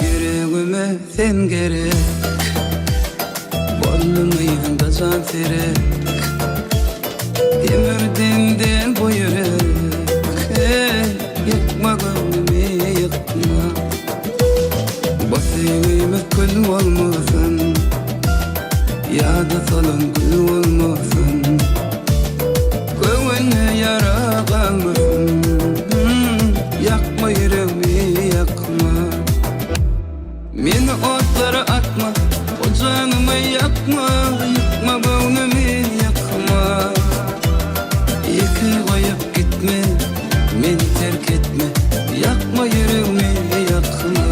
Yüreğime sen gerek, boynuma can terek. Demirden bu yürek, yakma gönlümü yakma. Batayımı kül olmasın, yada salın kül olmasın. Gönlüne yara kalmasın, yakma yüreğimi yakma. Meni otlara atma, o canımı yakma. Yakma gönlümü yakma. Yıkı koyup gitme, beni terk etme. Yakma yüreğimi yakma.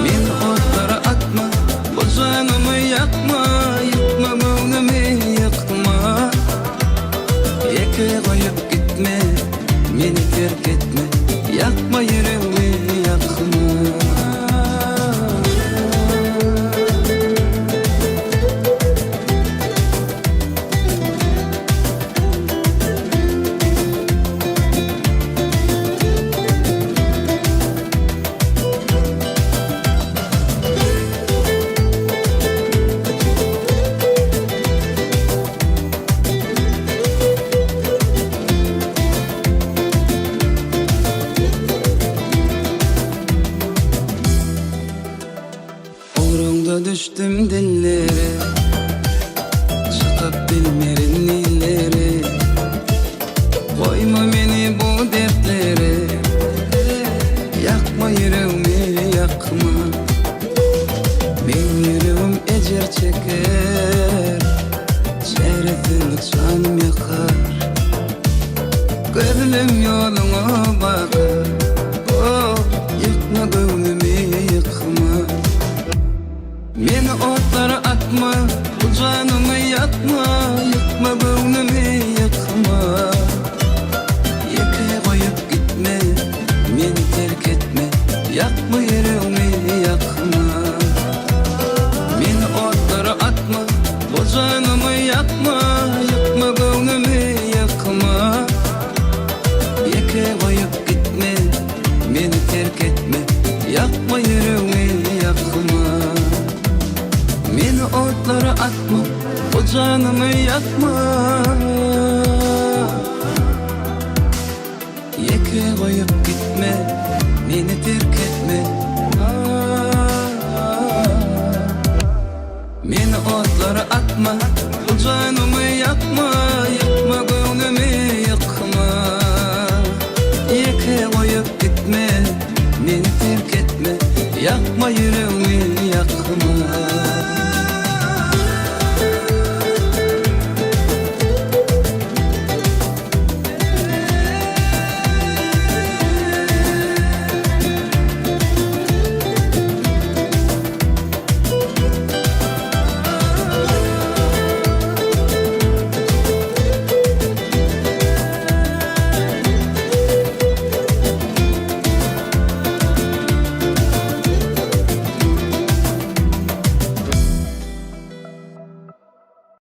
Meni otlara atma, o canımı yakma. Yakma gönlümü yakma. Yıkı koyup gitme, beni terk etme. Yakma yüreğimi yakma. Düştüm dillere, çıkıp bilmerin illere. Koyma beni bu dertlere, yakma yüreğimi yakma. Benim yüreğim ecel çeker, çaresini canım yakar. Gözüm yoluna bakar, oh, yakma gönlümü yakma. Meni otlara atma, bu canımı yakma. Yakma gönlümü yakma. Yıkı koyup gitme, beni terk etme. Yakma yüreğimi yakma. Meni otlara atma, bu canımı yakma. Yakma gönlümü yakma. Yıkı koyup gitme, beni terk etme. Yakma yüreğimi yakma. Meni otlara atma, o canımı yakma. Yeke koyup gitme, beni terk etme. Meni otlara atma, o canımı yakma. Yakma gönlümü yakma. Yeke koyup gitme, beni terk etme. Yakma